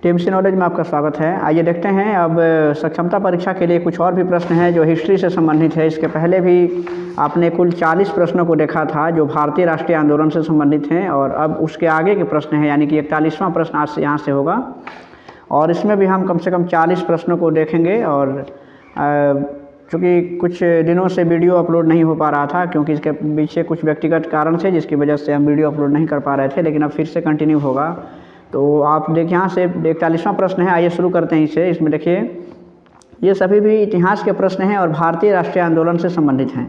TMC knowledge में आपका स्वागत है। आइए देखते हैं अब सक्षमता परीक्षा के लिए कुछ और भी प्रश्न हैं जो हिस्ट्री से संबंधित है। इसके पहले भी आपने कुल 40 प्रश्नों को देखा था जो भारतीय राष्ट्रीय आंदोलन से संबंधित हैं, और अब उसके आगे के प्रश्न हैं, यानी कि 41वां प्रश्न आज से यहाँ से होगा, और इसमें भी हम कम से कम 40 प्रश्नों को देखेंगे। और चूँकि कुछ दिनों से वीडियो अपलोड नहीं हो पा रहा था क्योंकि इसके पीछे कुछ व्यक्तिगत कारण थे जिसकी वजह से हम वीडियो अपलोड नहीं कर पा रहे थे, लेकिन अब फिर से कंटिन्यू होगा। तो आप देखिए यहाँ से 41वां प्रश्न है। आइए शुरू करते हैं इसे। इसमें देखिए ये सभी भी इतिहास के प्रश्न हैं और भारतीय राष्ट्रीय आंदोलन से संबंधित हैं।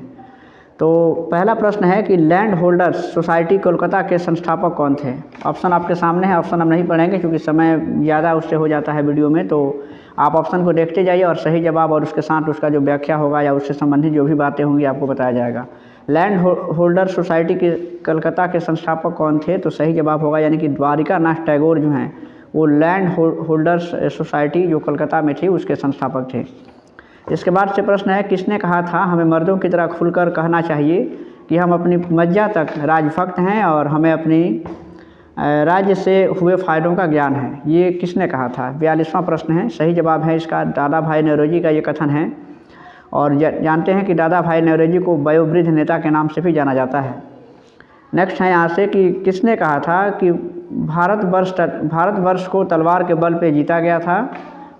तो पहला प्रश्न है कि लैंड होल्डर्स सोसाइटी कोलकाता के संस्थापक कौन थे। ऑप्शन आपके सामने है। ऑप्शन हम नहीं पढ़ेंगे क्योंकि समय ज़्यादा उससे हो जाता है वीडियो में, तो आप ऑप्शन को देखते जाइए और सही जवाब और उसके साथ उसका जो व्याख्या होगा या उससे संबंधित जो भी बातें होंगी आपको बताया जाएगा। लैंड होल्डर सोसाइटी के कलकत्ता के संस्थापक कौन थे, तो सही जवाब होगा यानी कि द्वारिका नाथ टैगोर जो हैं वो लैंड होल्डर्स सोसाइटी जो कलकत्ता में थी उसके संस्थापक थे। इसके बाद से प्रश्न है किसने कहा था हमें मर्दों की तरह खुलकर कहना चाहिए कि हम अपनी मज्जा तक राजभक्त हैं और हमें अपनी राज्य से हुए फ़ायदों का ज्ञान है। ये किसने कहा था। 42वां प्रश्न है। सही जवाब है इसका दादा भाई नौरोजी का ये कथन है, और जानते हैं कि दादा भाई नौरोजी को वयोवृद्ध नेता के नाम से भी जाना जाता है। नेक्स्ट है यहाँ से कि किसने कहा था कि भारतवर्ष को तलवार के बल पे जीता गया था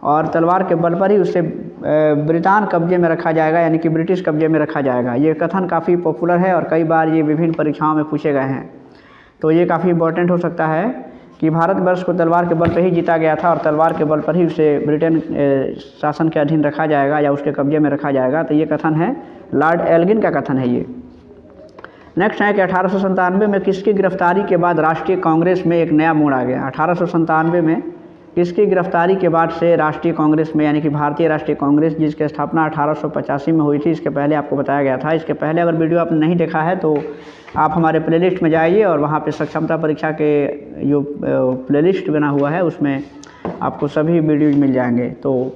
और तलवार के बल पर ही उसे ब्रिटेन कब्जे में रखा जाएगा, यानी कि ब्रिटिश कब्जे में रखा जाएगा। ये कथन काफ़ी पॉपुलर है और कई बार ये विभिन्न परीक्षाओं में पूछे गए हैं, तो ये काफ़ी इंपॉर्टेंट हो सकता है कि भारतवर्ष को तलवार के बल पर ही जीता गया था और तलवार के बल पर ही उसे ब्रिटेन शासन के अधीन रखा जाएगा या उसके कब्जे में रखा जाएगा। तो ये कथन है लॉर्ड एल्गिन का कथन है ये। नेक्स्ट है कि 1897 में किसकी गिरफ्तारी के बाद राष्ट्रीय कांग्रेस में एक नया मोड़ आ गया। 1897 में किसकी गिरफ्तारी के बाद से राष्ट्रीय कांग्रेस में, यानी कि भारतीय राष्ट्रीय कांग्रेस जिसकी स्थापना 1885 में हुई थी, इसके पहले आपको बताया गया था। इसके पहले अगर वीडियो आपने नहीं देखा है तो आप हमारे प्लेलिस्ट में जाइए और वहाँ पे सक्षमता परीक्षा के जो प्लेलिस्ट बना हुआ है उसमें आपको सभी वीडियोज मिल जाएंगे। तो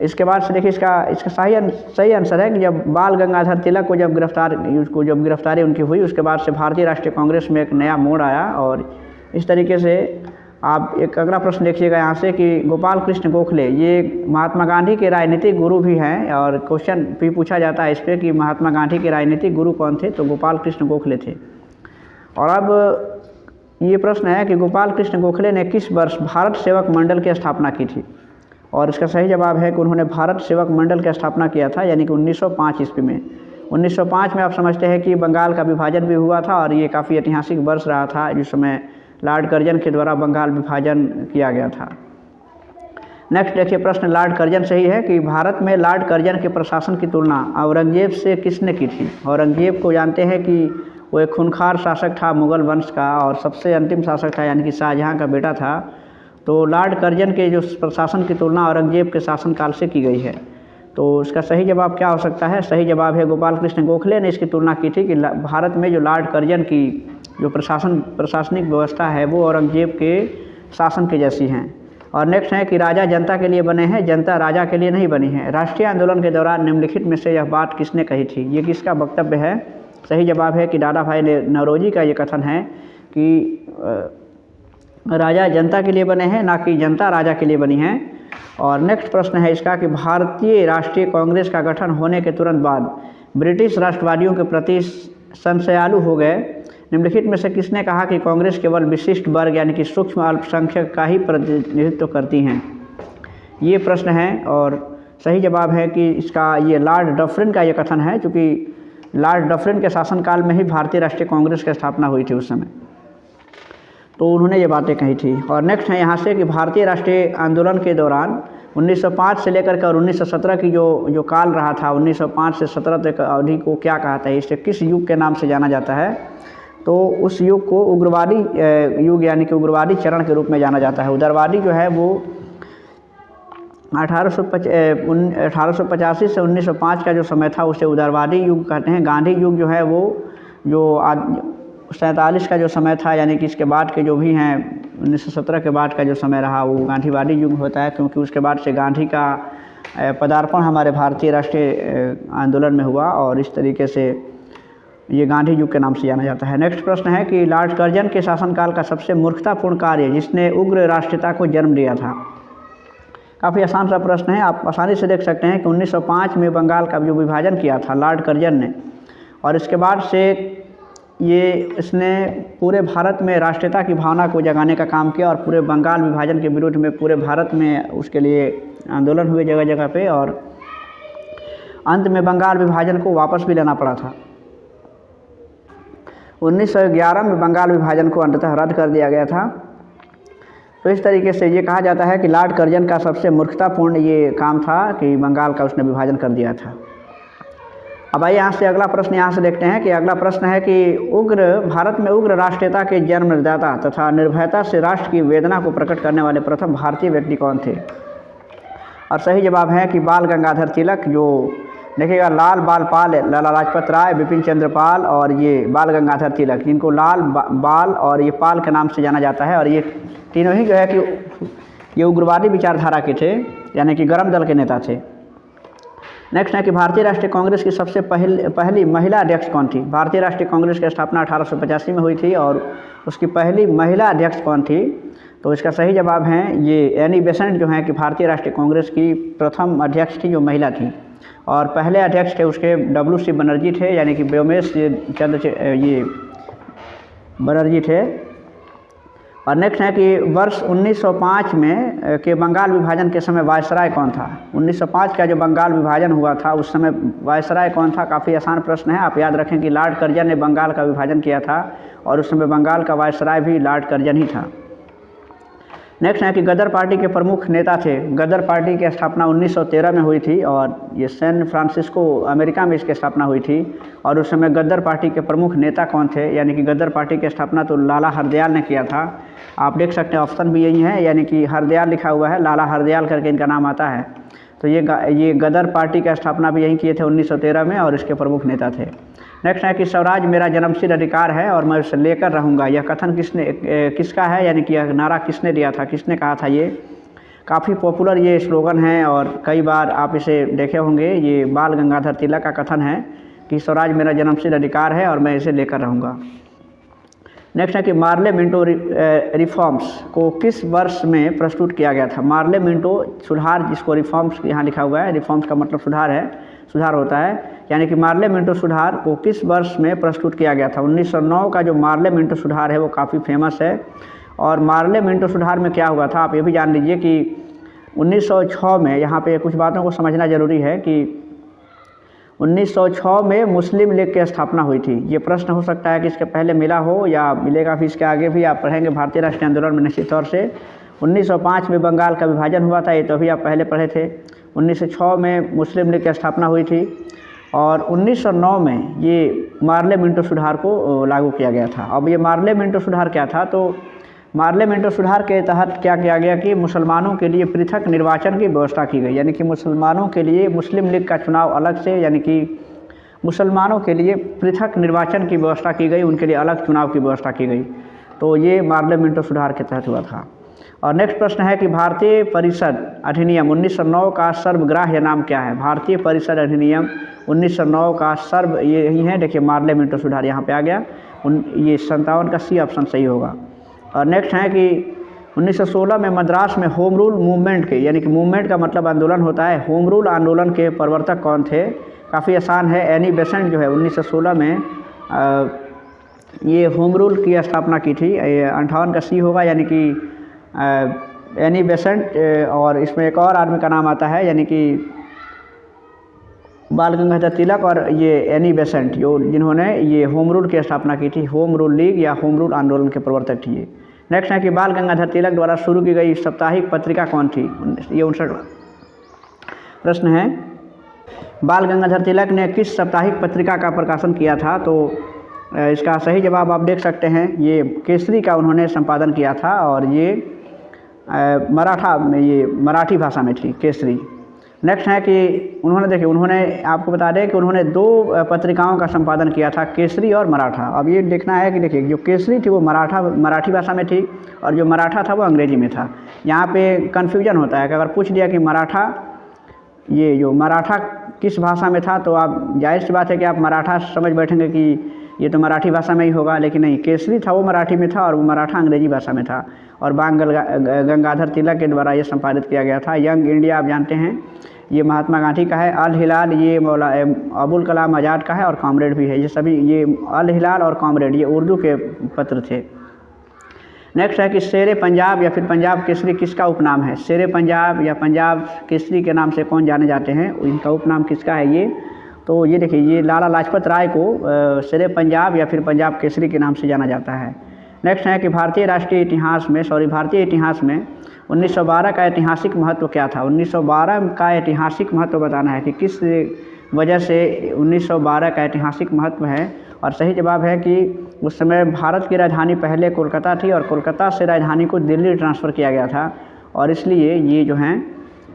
इसके बाद से देखिए इसका सही आंसर है कि जब बाल गंगाधर तिलक को जब गिरफ्तारी उनकी हुई उसके बाद से भारतीय राष्ट्रीय कांग्रेस में एक नया मोड़ आया। और इस तरीके से आप एक अगला प्रश्न देखिएगा यहाँ से कि गोपाल कृष्ण गोखले ये महात्मा गांधी के राजनीतिक गुरु भी हैं, और क्वेश्चन भी पूछा जाता है इस पर कि महात्मा गांधी के राजनीतिक गुरु कौन थे, तो गोपाल कृष्ण गोखले थे। और अब ये प्रश्न है कि गोपाल कृष्ण गोखले ने किस वर्ष भारत सेवक मंडल की स्थापना की थी, और इसका सही जवाब है कि उन्होंने भारत सेवक मंडल की स्थापना किया था, यानी कि 1905 ईस्वी में। 1905 में आप समझते हैं कि बंगाल का विभाजन भी हुआ था और ये काफ़ी ऐतिहासिक वर्ष रहा था जिस समय लॉर्ड कर्जन के द्वारा बंगाल विभाजन किया गया था। नेक्स्ट देखिए प्रश्न लॉर्ड कर्जन से ही है कि भारत में लॉर्ड कर्जन के प्रशासन की तुलना औरंगजेब से किसने की थी। औरंगजेब को जानते हैं कि वो एक खूंखार शासक था मुग़ल वंश का और सबसे अंतिम शासक था, यानी कि शाहजहाँ का बेटा था। तो लॉर्ड कर्जन के जो प्रशासन की तुलना औरंगजेब के शासनकाल से की गई है। तो इसका सही जवाब क्या हो सकता है। सही जवाब है गोपाल कृष्ण गोखले ने इसकी तुलना की थी कि भारत में जो लॉर्ड कर्जन की जो प्रशासनिक व्यवस्था है वो औरंगजेब के शासन के जैसी हैं। और नेक्स्ट है कि राजा जनता के लिए बने हैं, जनता राजा के लिए नहीं बनी है। राष्ट्रीय आंदोलन के दौरान निम्नलिखित में से यह बात किसने कही थी। ये किसका वक्तव्य है। सही जवाब है कि दादा भाई नौरोजी का ये कथन है कि राजा जनता के लिए बने हैं, ना कि जनता राजा के लिए बनी है। और नेक्स्ट प्रश्न है इसका कि भारतीय राष्ट्रीय कांग्रेस का गठन होने के तुरंत बाद ब्रिटिश राष्ट्रवादियों के प्रति संशयालु हो गए। निम्नलिखित में से किसने कहा कि कांग्रेस केवल विशिष्ट वर्ग यानी कि सूक्ष्म अल्पसंख्यक का ही प्रतिनिधित्व करती हैं। ये प्रश्न है और सही जवाब है कि इसका ये लॉर्ड डफरिन का ये कथन है, क्योंकि लॉर्ड डफरिन के शासनकाल में ही भारतीय राष्ट्रीय कांग्रेस की स्थापना हुई थी उस समय, तो उन्होंने ये बातें कही थी। और नेक्स्ट है यहाँ से कि भारतीय राष्ट्रीय आंदोलन के दौरान 1905 से लेकर के और 1917 की जो काल रहा था, 1905 से 17 तक अवधि को क्या कहता है, इसे किस युग के नाम से जाना जाता है। तो उस युग को उग्रवादी युग यानी कि उग्रवादी चरण के रूप में जाना जाता है। उदारवादी जो है वो 1885 से 1905 का जो समय था उसे उदारवादी युग कहते हैं। गांधी युग जो है वो जो 47 का जो समय था, यानी कि इसके बाद के जो भी हैं 1917 के बाद का जो समय रहा वो गांधीवादी युग होता है, क्योंकि उसके बाद से गांधी का पदार्पण हमारे भारतीय राष्ट्रीय आंदोलन में हुआ और इस तरीके से ये गांधी युग के नाम से जाना जाता है। नेक्स्ट प्रश्न है कि लॉर्ड कर्जन के शासनकाल का सबसे मूर्खतापूर्ण कार्य जिसने उग्र राष्ट्रीयता को जन्म दिया था। काफ़ी आसान सा प्रश्न है, आप आसानी से देख सकते हैं कि 1905 में बंगाल का जो विभाजन किया था लॉर्ड कर्जन ने, और इसके बाद से इसने पूरे भारत में राष्ट्रीयता की भावना को जगाने का काम किया और पूरे बंगाल विभाजन के विरुद्ध में पूरे भारत में उसके लिए आंदोलन हुए जगह जगह पे, और अंत में बंगाल विभाजन को वापस भी लेना पड़ा था। 1911 में बंगाल विभाजन को अंततः रद्द कर दिया गया था। तो इस तरीके से ये कहा जाता है कि लॉर्ड कर्जन का सबसे मूर्खतापूर्ण ये काम था कि बंगाल का उसने विभाजन कर दिया था। अब आइए यहाँ से अगला प्रश्न यहाँ से देखते हैं कि अगला प्रश्न है कि भारत में उग्र राष्ट्रीयता के जन्मदाता तथा निर्भयता से राष्ट्र की वेदना को प्रकट करने वाले प्रथम भारतीय व्यक्ति कौन थे। और सही जवाब है कि बाल गंगाधर तिलक, जो देखिएगा लाल बाल पाल, लाला लाजपत राय, बिपिन चंद्र पाल और ये बाल गंगाधर तिलक, जिनको लाल बाल और ये पाल के नाम से जाना जाता है। और ये तीनों ही जो है कि ये उग्रवादी विचारधारा के थे, यानी कि गरम दल के नेता थे। नेक्स्ट है कि भारतीय राष्ट्रीय कांग्रेस की सबसे पहली महिला अध्यक्ष कौन थी। भारतीय राष्ट्रीय कांग्रेस की स्थापना 1885 में हुई थी और उसकी पहली महिला अध्यक्ष कौन थी। तो इसका सही जवाब है ये एनी बेसेंट जो है कि भारतीय राष्ट्रीय कांग्रेस की प्रथम अध्यक्ष थी, जो महिला थी। और पहले अध्यक्ष थे उसके WC बनर्जी थे, यानी कि व्योमेश चंद्र ये बनर्जी थे। और नेक्स्ट है कि वर्ष 1905 में के बंगाल विभाजन के समय वायसराय कौन था। 1905 का जो बंगाल विभाजन हुआ था उस समय वायसराय कौन था। काफ़ी आसान प्रश्न है, आप याद रखें कि लॉर्ड कर्जन ने बंगाल का विभाजन किया था और उस समय बंगाल का वायसराय भी लॉर्ड कर्जन ही था। नेक्स्ट है कि गदर पार्टी के प्रमुख नेता थे। गदर पार्टी की स्थापना 1913 में हुई थी और ये सैन फ्रांसिस्को अमेरिका में इसकी स्थापना हुई थी। और उस समय गदर पार्टी के प्रमुख नेता कौन थे, यानी कि गदर पार्टी की स्थापना तो लाला हरदयाल ने किया था। आप देख सकते हैं ऑप्शन भी यही है, यानी कि हरदयाल लिखा हुआ है, लाला हरदयाल करके इनका नाम आता है। तो ये गदर पार्टी की स्थापना भी यही किए थे 1913 में और इसके प्रमुख नेता थे। नेक्स्ट है कि स्वराज मेरा जन्मसिद्ध अधिकार है और मैं उसे लेकर रहूँगा। यह कथन किसका है, यानी कि यह नारा किसने दिया था, किसने कहा था। ये काफ़ी पॉपुलर ये स्लोगन है और कई बार आप इसे देखे होंगे। ये बाल गंगाधर तिलक का कथन है कि स्वराज मेरा जन्मसिद्ध अधिकार है और मैं इसे लेकर रहूँगा। नेक्स्ट है कि मार्ले मिंटो रिफॉर्म्स को किस वर्ष में प्रस्तुत किया गया था। मार्ले मिंटो सुधार, जिसको रिफॉर्म्स यहाँ लिखा हुआ है, रिफॉर्म्स का मतलब सुधार है, सुधार होता है, यानी कि मार्ले मिंटो सुधार को किस वर्ष में प्रस्तुत किया गया था। 1909 का जो मार्ले मिंटो सुधार है वो काफ़ी फेमस है। और मार्ले मिंटो सुधार में क्या हुआ था आप ये भी जान लीजिए कि 1906 में, यहाँ पे कुछ बातों को समझना ज़रूरी है कि 1906 में मुस्लिम लीग की स्थापना हुई थी। ये प्रश्न हो सकता है कि इसके पहले मिला हो या मिलेगा, फिर इसके आगे भी आप पढ़ेंगे भारतीय राष्ट्रीय आंदोलन में निश्चित तौर से। 1905 में बंगाल का विभाजन हुआ था, ये तो अभी आप पहले पढ़े थे। 1906 में मुस्लिम लीग की स्थापना हुई थी और 1909 में ये मार्ले मिंटो सुधार को लागू किया गया था। अब ये मार्ले मिंटो सुधार क्या था, तो मार्ले मिंटो सुधार के तहत क्या किया गया कि मुसलमानों के लिए पृथक निर्वाचन की व्यवस्था की गई, यानी कि मुसलमानों के लिए मुस्लिम लीग का चुनाव अलग से, यानी कि मुसलमानों के लिए पृथक निर्वाचन की व्यवस्था की गई, उनके लिए अलग चुनाव की व्यवस्था की गई। तो ये मार्ले मिंटो सुधार के तहत हुआ था। और नेक्स्ट प्रश्न है कि भारतीय परिषद अधिनियम 1909 का सर्वग्राह्य नाम क्या है। भारतीय परिषद अधिनियम 1909 का सर्व यही है, देखिए मार्ले मिंटो सुधार यहाँ पे आ गया। ये 57 का सी ऑप्शन सही होगा। और नेक्स्ट है कि 1916 में मद्रास में होम रूल मूवमेंट के, यानी कि मूवमेंट का मतलब आंदोलन होता है, होम रूल आंदोलन के प्रवर्तक कौन थे। काफ़ी आसान है, एनी बेसेंट जो है 1916 में ये होम रूल की स्थापना की थी। 58 का सी होगा, यानी कि एनी बेसेंट। और इसमें एक और आदमी का नाम आता है, यानी कि बाल गंगाधर तिलक और ये एनी बेसेंट, जो जिन्होंने ये होम रूल की स्थापना की थी। होम रूल लीग या होम रूल आंदोलन के प्रवर्तक थे ये। नेक्स्ट है कि बाल गंगाधर तिलक द्वारा शुरू की गई साप्ताहिक पत्रिका कौन थी। ये 59 प्रश्न है। बाल गंगाधर तिलक ने किस साप्ताहिक पत्रिका का प्रकाशन किया था। तो इसका सही जवाब आप देख सकते हैं, ये केसरी का उन्होंने संपादन किया था और ये मराठी भाषा में थी, केसरी। नेक्स्ट है कि उन्होंने आपको बता दें कि उन्होंने 2 पत्रिकाओं का संपादन किया था, केसरी और मराठा। अब ये देखना है कि देखिए जो केसरी थी वो मराठी भाषा में थी और जो मराठा था वो अंग्रेजी में था। यहाँ पे कन्फ्यूजन होता है कि अगर पूछ दिया कि मराठा किस भाषा में था, तो आप जाहिर सी बात है कि आप मराठा समझ बैठेंगे कि ये तो मराठी भाषा में ही होगा, लेकिन नहीं, केसरी था वो मराठी में था और वो मराठा अंग्रेजी भाषा में था और बाल गंगाधर तिलक के द्वारा ये संपादित किया गया था। यंग इंडिया आप जानते हैं ये महात्मा गांधी का है। अल हिलाल ये अबुल कलाम आज़ाद का है और कॉमरेड भी है। ये सभी, ये अल हिलाल और कॉमरेड ये उर्दू के पत्र थे। नेक्स्ट है कि शेरे पंजाब या फिर पंजाब केसरी किसका उपनाम है। शेरे पंजाब या पंजाब केसरी के नाम से कौन जाने जाते हैं, इनका उपनाम किसका है ये, तो ये देखिए, ये लाला लाजपत राय को शेरे पंजाब या फिर पंजाब केसरी के नाम से जाना जाता है। नेक्स्ट है कि भारतीय इतिहास में 1912 का ऐतिहासिक महत्व क्या था। 1912 का ऐतिहासिक महत्व बताना है कि किस वजह से 1912 का ऐतिहासिक महत्व है। और सही जवाब है कि उस समय भारत की राजधानी पहले कोलकाता थी और कोलकाता से राजधानी को दिल्ली ट्रांसफ़र किया गया था और इसलिए ये जो हैं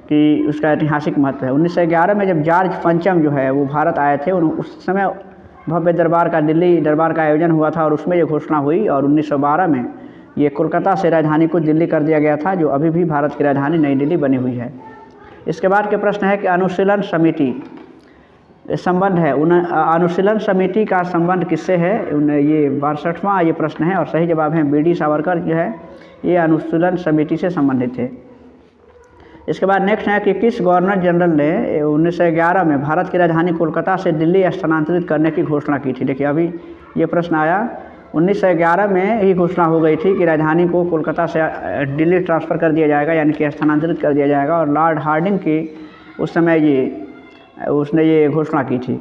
कि उसका ऐतिहासिक महत्व है। 1911 में जब जॉर्ज पंचम जो है वो भारत आए थे, उस समय भव्य दरबार का, दिल्ली दरबार का आयोजन हुआ था और उसमें ये घोषणा हुई और 1912 में ये कोलकाता से राजधानी को दिल्ली कर दिया गया था, जो अभी भी भारत की राजधानी नई दिल्ली बनी हुई है। इसके बाद के प्रश्न है कि अनुशीलन समिति संबंध है, अनुशीलन समिति का संबंध किससे है। ये 62वां ये प्रश्न है और सही जवाब है बी डी सावरकर जो है ये अनुशीलन समिति से संबंधित थे। इसके बाद नेक्स्ट है कि किस गवर्नर जनरल ने 1911 में भारत की राजधानी कोलकाता से दिल्ली स्थानांतरित करने की घोषणा की थी। देखिए, अभी ये प्रश्न आया, 1911 में ही घोषणा हो गई थी कि राजधानी को कोलकाता से दिल्ली ट्रांसफ़र कर दिया जाएगा, यानी कि स्थानांतरित कर दिया जाएगा और लॉर्ड हार्डिंग की उस समय उसने ये घोषणा की थी।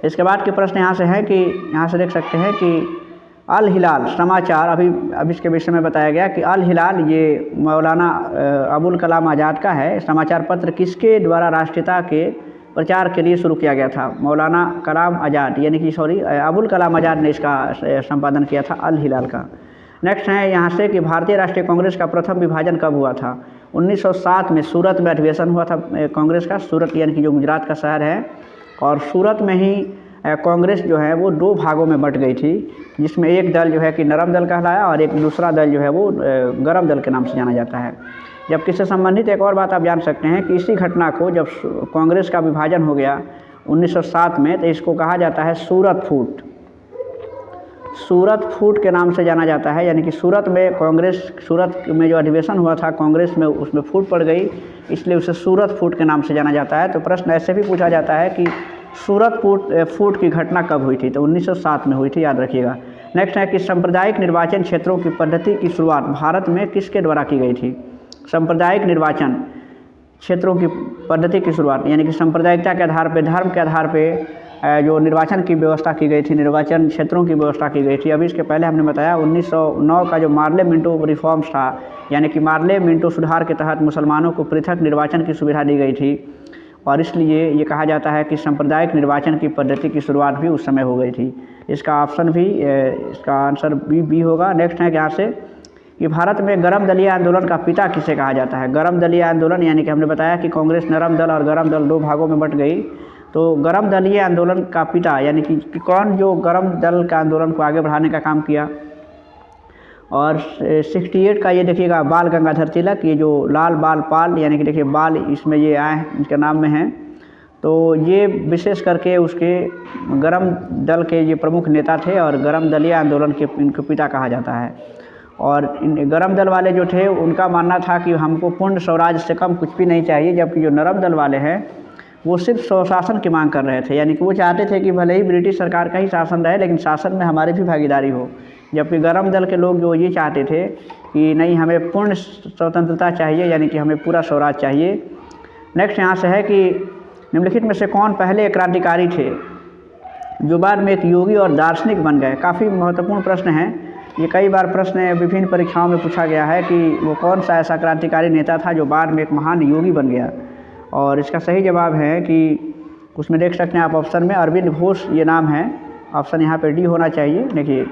इसके बाद के प्रश्न यहाँ से है कि यहाँ से देख सकते हैं कि अल हिलाल समाचार, अभी इसके विषय में बताया गया कि अल हिलाल ये मौलाना अबुल कलाम आज़ाद का है। समाचार पत्र किसके द्वारा राष्ट्रीयता के प्रचार के लिए शुरू किया गया था। मौलाना कलाम आज़ाद यानी कि अबुल कलाम आज़ाद ने इसका संपादन किया था, अल हिलाल का। नेक्स्ट है यहाँ से कि भारतीय राष्ट्रीय कांग्रेस का प्रथम विभाजन कब हुआ था। 1907 में सूरत में अधिवेशन हुआ था कांग्रेस का। सूरत यानी कि जो गुजरात का शहर है, और सूरत में ही कांग्रेस जो है वो 2 भागों में बट गई थी, जिसमें एक दल जो है कि नरम दल कहलाया और एक दूसरा दल जो है वो गरम दल के नाम से जाना जाता है। जब किससे संबंधित एक और बात आप जान सकते हैं कि इसी घटना को जब कांग्रेस का विभाजन हो गया 1907 में, तो इसको कहा जाता है सूरत फूट। सूरत फूट के नाम से जाना जाता है, यानी कि सूरत में जो अधिवेशन हुआ था कांग्रेस में, उसमें फूट पड़ गई, इसलिए उसे सूरत फूट के नाम से जाना जाता है। तो प्रश्न ऐसे भी पूछा जाता है कि सूरत फूट की घटना कब हुई थी, तो 1907 में हुई थी, याद रखिएगा। नेक्स्ट है कि सांप्रदायिक निर्वाचन क्षेत्रों की पद्धति की शुरुआत भारत में किसके द्वारा की गई थी। सांप्रदायिक निर्वाचन क्षेत्रों की पद्धति की शुरुआत, यानी कि सांप्रदायिकता के आधार पे, धर्म के आधार पे जो निर्वाचन की व्यवस्था की गई थी, निर्वाचन क्षेत्रों की व्यवस्था की गई थी। अभी इसके पहले हमने बताया 1909 का जो मार्ले मिंटो रिफॉर्म्स था, यानी कि मार्ले मिंटो सुधार के तहत मुसलमानों को पृथक निर्वाचन की सुविधा दी गई थी और इसलिए ये कहा जाता है कि सांप्रदायिक निर्वाचन की पद्धति की शुरुआत भी उस समय हो गई थी। इसका ऑप्शन भी, इसका आंसर बी होगा। नेक्स्ट है यहाँ से कि भारत में गरम दलीय आंदोलन का पिता किसे कहा जाता है। गरम दलीय आंदोलन, यानी कि हमने बताया कि कांग्रेस नरम दल और गरम दल 2 भागों में बट गई, तो गरम दलीय आंदोलन का पिता यानी कि कौन जो गरम दल का आंदोलन को आगे बढ़ाने का काम किया। और 68 का ये देखिएगा बाल गंगाधर तिलक, ये जो लाल बाल पाल, यानी कि देखिए बाल इसमें ये आए इनके नाम में हैं, तो ये विशेष करके उसके गरम दल के ये प्रमुख नेता थे और गरम दलीय आंदोलन के इनको पिता कहा जाता है। और इन गरम दल वाले जो थे उनका मानना था कि हमको पूर्ण स्वराज से कम कुछ भी नहीं चाहिए, जबकि जो नरम दल वाले हैं वो सिर्फ स्वशासन की मांग कर रहे थे, यानी कि वो चाहते थे कि भले ही ब्रिटिश सरकार का ही शासन रहे लेकिन शासन में हमारी भी भागीदारी हो, जबकि गरम दल के लोग जो ये चाहते थे कि नहीं, हमें पूर्ण स्वतंत्रता चाहिए, यानी कि हमें पूरा स्वराज चाहिए। नेक्स्ट यहाँ से है कि निम्नलिखित में से कौन पहले क्रांतिकारी थे जो बाद में एक योगी और दार्शनिक बन गए। काफ़ी महत्वपूर्ण प्रश्न है ये, कई बार प्रश्न विभिन्न परीक्षाओं में पूछा गया है कि वो कौन सा ऐसा क्रांतिकारी नेता था जो बाद में एक महान योगी बन गया। और इसका सही जवाब है कि उसमें देख सकते हैं आप ऑप्शन में अरविंद घोष ये नाम है, ऑप्शन यहाँ पे डी होना चाहिए। देखिए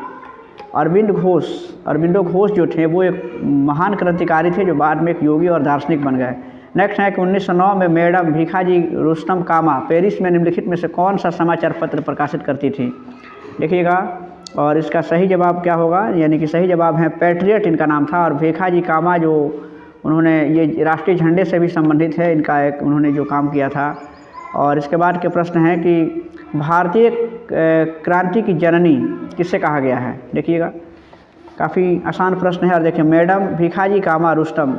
अरविंदो घोष जो थे वो एक महान क्रांतिकारी थे जो बाद में एक योगी और दार्शनिक बन गए। नेक्स्ट है कि 1909 में मैडम भीखाजी रुस्तम कामा पेरिस में निम्नलिखित में से कौन सा समाचार पत्र प्रकाशित करती थी। देखिएगा, और इसका सही जवाब क्या होगा, यानी कि सही जवाब है पैट्रियट इनका नाम था। और भीखाजी कामा जो उन्होंने ये राष्ट्रीय झंडे से भी संबंधित है, इनका एक उन्होंने जो काम किया था। और इसके बाद के प्रश्न हैं कि भारतीय क्रांति की जननी किससे कहा गया है? देखिएगा, काफ़ी आसान प्रश्न है। और देखिए, मैडम भीखाजी कामा रुस्तम,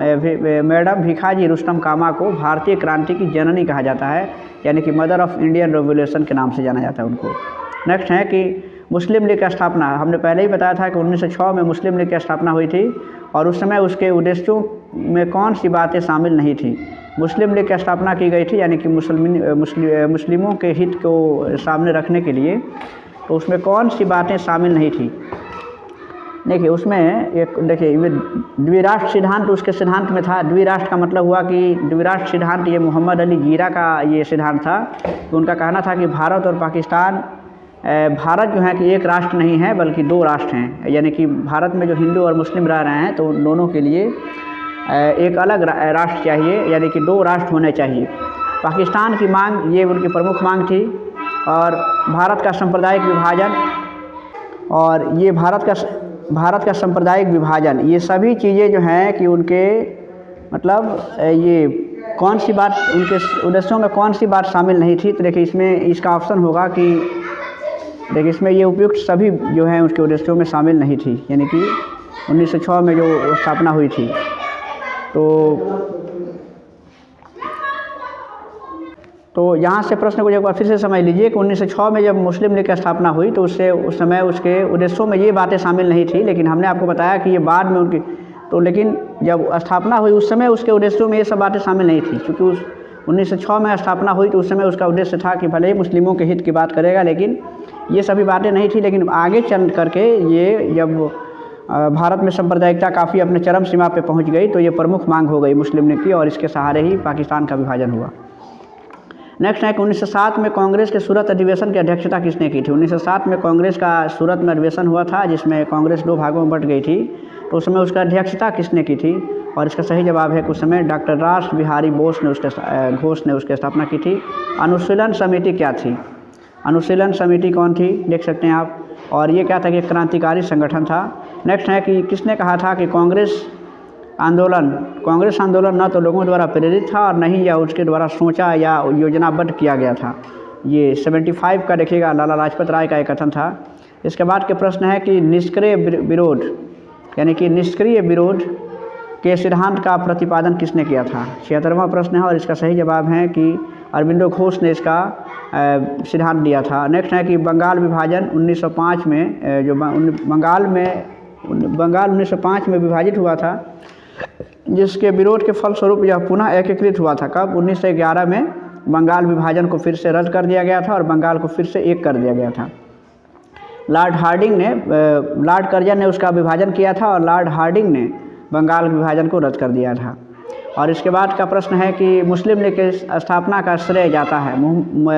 मैडम भीखाजी रुस्तम कामा को भारतीय क्रांति की जननी कहा जाता है, यानी कि मदर ऑफ इंडियन रेवोल्यूशन के नाम से जाना जाता है उनको। नेक्स्ट है कि मुस्लिम लीग की स्थापना, हमने पहले ही बताया था कि 1906 में मुस्लिम लीग की स्थापना हुई थी और उस समय उसके उद्देश्यों में कौन सी बातें शामिल नहीं थी? मुस्लिम लीग की स्थापना की गई थी यानी कि मुस्लिमों के हित को सामने रखने के लिए, तो उसमें कौन सी बातें शामिल नहीं थी? देखिए, उसमें एक देखिए द्विराष्ट्र सिद्धांत उसके सिद्धांत में था। द्विराष्ट्र का मतलब हुआ कि द्विराष्ट्र सिद्धांत ये मोहम्मद अली जीरा का ये सिद्धांत था। तो उनका कहना था कि भारत और पाकिस्तान, भारत जो है कि एक राष्ट्र नहीं है बल्कि दो राष्ट्र हैं, यानी कि भारत में जो हिंदू और मुस्लिम रह रहे हैं तो उन दोनों के लिए एक अलग राष्ट्र चाहिए, यानी कि दो राष्ट्र होने चाहिए। पाकिस्तान की मांग ये उनकी प्रमुख मांग थी, और भारत का सांप्रदायिक विभाजन और ये भारत का सांप्रदायिक विभाजन, ये सभी चीज़ें जो हैं कि उनके मतलब ये कौन सी बात उनके उद्देश्यों में कौन सी बात शामिल नहीं थी? तो देखिए, इसमें इसका ऑप्शन होगा कि देखिए इसमें ये उपयुक्त सभी जो हैं उसके उद्देश्यों में शामिल नहीं थी, यानी कि 1906 में जो स्थापना हुई थी। तो यहाँ से प्रश्न को एक बार फिर से समझ लीजिए कि 1906 में जब मुस्लिम लीग की स्थापना हुई तो उससे उस समय उसके उद्देश्यों में ये बातें शामिल नहीं थी, लेकिन हमने आपको बताया कि ये बाद में उनकी तो लेकिन जब स्थापना हुई उस समय उसके उद्देश्यों में ये सब बातें शामिल नहीं थी, क्योंकि उस 1906 में स्थापना हुई तो उस समय उसका उद्देश्य था कि भले ही मुस्लिमों के हित की बात करेगा, लेकिन ये सभी बातें नहीं थी। लेकिन आगे चल करके ये जब भारत में सांप्रदायिकता काफ़ी अपने चरम सीमा पे पहुंच गई तो ये प्रमुख मांग हो गई मुस्लिम लीग की, और इसके सहारे ही पाकिस्तान का विभाजन हुआ। नेक्स्ट है कि 1907 में कांग्रेस के सूरत अधिवेशन की अध्यक्षता किसने की थी? 1907 में कांग्रेस का सूरत में अधिवेशन हुआ था, जिसमें कांग्रेस दो भागों में बट गई थी, तो उस समय उसका अध्यक्षता किसने की थी? और इसका सही जवाब है कि उस समय डॉक्टर रास बिहारी घोष ने उसकी स्थापना की थी। अनुशीलन समिति क्या थी? अनुशीलन समिति कौन थी? देख सकते हैं आप। और ये क्या था कि क्रांतिकारी संगठन था। नेक्स्ट है कि किसने कहा था कि कांग्रेस आंदोलन न तो लोगों द्वारा प्रेरित था और नहीं यह उसके द्वारा सोचा या योजनाबद्ध किया गया था। ये 75 का देखिएगा लाला लाजपत राय का एक कथन था। इसके बाद के प्रश्न है कि निष्क्रिय विरोध यानी कि निष्क्रिय विरोध के सिद्धांत का प्रतिपादन किसने किया था? 76वां प्रश्न है, और इसका सही जवाब है कि अरबिंदो घोष ने इसका सिद्धांत दिया था। नेक्स्ट है कि बंगाल विभाजन 1905 में जो बंगाल 1905 में विभाजित हुआ था, जिसके विरोध के फलस्वरूप यह पुनः एकीकृत हुआ था। कब? 1911 में बंगाल विभाजन को फिर से रद्द कर दिया गया था और बंगाल को फिर से एक कर दिया गया था। लॉर्ड कर्जन ने उसका विभाजन किया था और लॉर्ड हार्डिंग ने बंगाल विभाजन को रद्द कर दिया था। और इसके बाद का प्रश्न है कि मुस्लिम लीग की स्थापना का श्रेय जाता है,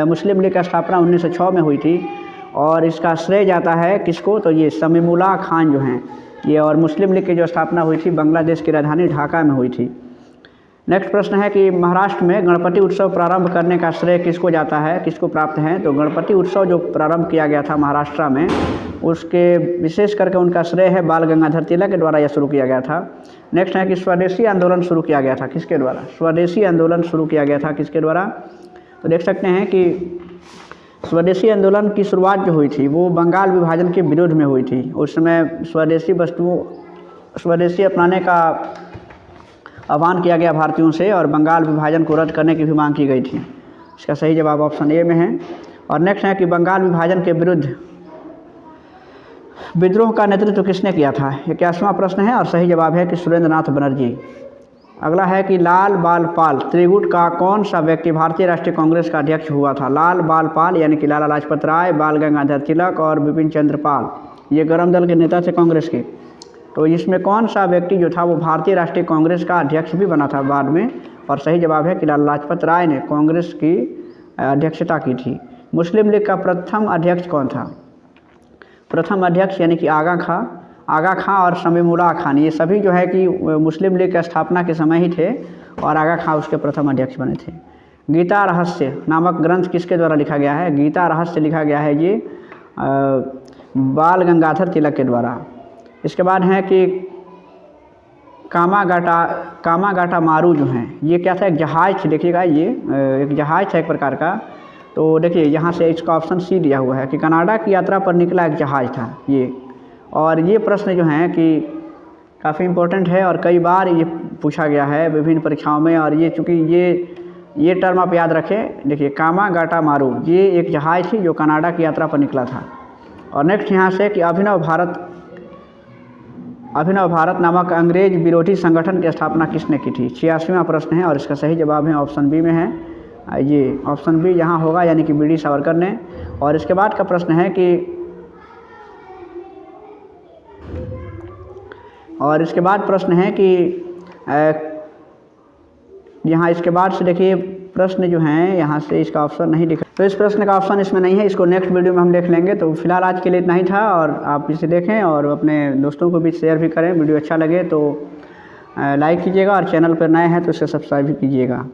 मुस्लिम लीग की स्थापना 1906 में हुई थी और इसका श्रेय जाता है किसको? तो ये शमीमुल्लाह खान जो हैं ये, और मुस्लिम लीग की जो स्थापना हुई थी बांग्लादेश की राजधानी ढाका में हुई थी। नेक्स्ट प्रश्न है कि महाराष्ट्र में गणपति उत्सव प्रारंभ करने का श्रेय किसको जाता है, किसको प्राप्त है? तो गणपति उत्सव जो प्रारंभ किया गया था महाराष्ट्र में, उसके विशेष करके उनका श्रेय है बाल गंगाधर तिलक के द्वारा यह शुरू किया गया था। नेक्स्ट है कि स्वदेशी आंदोलन शुरू किया गया था किसके द्वारा? स्वदेशी आंदोलन शुरू किया गया था किसके द्वारा? तो देख सकते हैं कि स्वदेशी आंदोलन की शुरुआत जो हुई थी वो बंगाल विभाजन के विरोध में हुई थी। उस समय स्वदेशी अपनाने का आह्वान किया गया भारतीयों से और बंगाल विभाजन को रद्द करने की भी मांग की गई थी। इसका सही जवाब ऑप्शन ए में है। और नेक्स्ट है कि बंगाल विभाजन के विरुद्ध विद्रोह का नेतृत्व किसने किया था? 81वां प्रश्न है और सही जवाब है कि सुरेंद्र नाथ बनर्जी। अगला है कि लाल बाल पाल त्रिगुट का कौन सा व्यक्ति भारतीय राष्ट्रीय कांग्रेस का अध्यक्ष हुआ था? लाल बाल पाल यानी कि लाला लाजपत राय, बाल गंगाधर तिलक और बिपिन चंद्र पाल, ये गरम दल के नेता थे कांग्रेस के। तो इसमें कौन सा व्यक्ति जो था वो भारतीय राष्ट्रीय कांग्रेस का अध्यक्ष भी बना था बाद में? और सही जवाब है कि लाला लाजपत राय ने कांग्रेस की अध्यक्षता की थी। मुस्लिम लीग का प्रथम अध्यक्ष कौन था? प्रथम अध्यक्ष यानी कि आगा खां और शमीमुल्लाह खान, ये सभी जो है कि मुस्लिम लीग की स्थापना के समय ही थे और आगा खां उसके प्रथम अध्यक्ष बने थे। गीता रहस्य नामक ग्रंथ किसके द्वारा लिखा गया है? गीता रहस्य लिखा गया है ये बाल गंगाधर तिलक के द्वारा। इसके बाद है कि कामागाटा मारू जो हैं ये क्या था? एक जहाज, देखिएगा ये एक जहाज था एक प्रकार का, तो देखिए यहाँ से इसका ऑप्शन सी दिया हुआ है कि कनाडा की यात्रा पर निकला एक जहाज़ था ये। और ये प्रश्न जो हैं कि काफ़ी इम्पोर्टेंट है और कई बार ये पूछा गया है विभिन्न परीक्षाओं में। और ये चूँकि ये टर्म आप याद रखें, देखिए कामागाटामारू ये एक जहाज़ थी जो कनाडा की यात्रा पर निकला था। और नेक्स्ट यहाँ से कि अभिनव भारत नामक अंग्रेज विरोधी संगठन की स्थापना किसने की थी। 86वां प्रश्न है और इसका सही जवाब है ऑप्शन बी में है, ये ऑप्शन बी यहाँ होगा, यानी कि बीडी सावरकर ने। और इसके बाद का प्रश्न है कि यहाँ इसके बाद से देखिए प्रश्न जो हैं यहाँ से इसका ऑप्शन नहीं लिखा, तो इस प्रश्न का ऑप्शन इसमें नहीं है, इसको नेक्स्ट वीडियो में हम देख लेंगे। तो फिलहाल आज के लिए इतना ही था और आप इसे देखें और अपने दोस्तों को भी शेयर भी करें। वीडियो अच्छा लगे तो लाइक कीजिएगा और चैनल पर नए हैं तो इसे सब्सक्राइब भी कीजिएगा।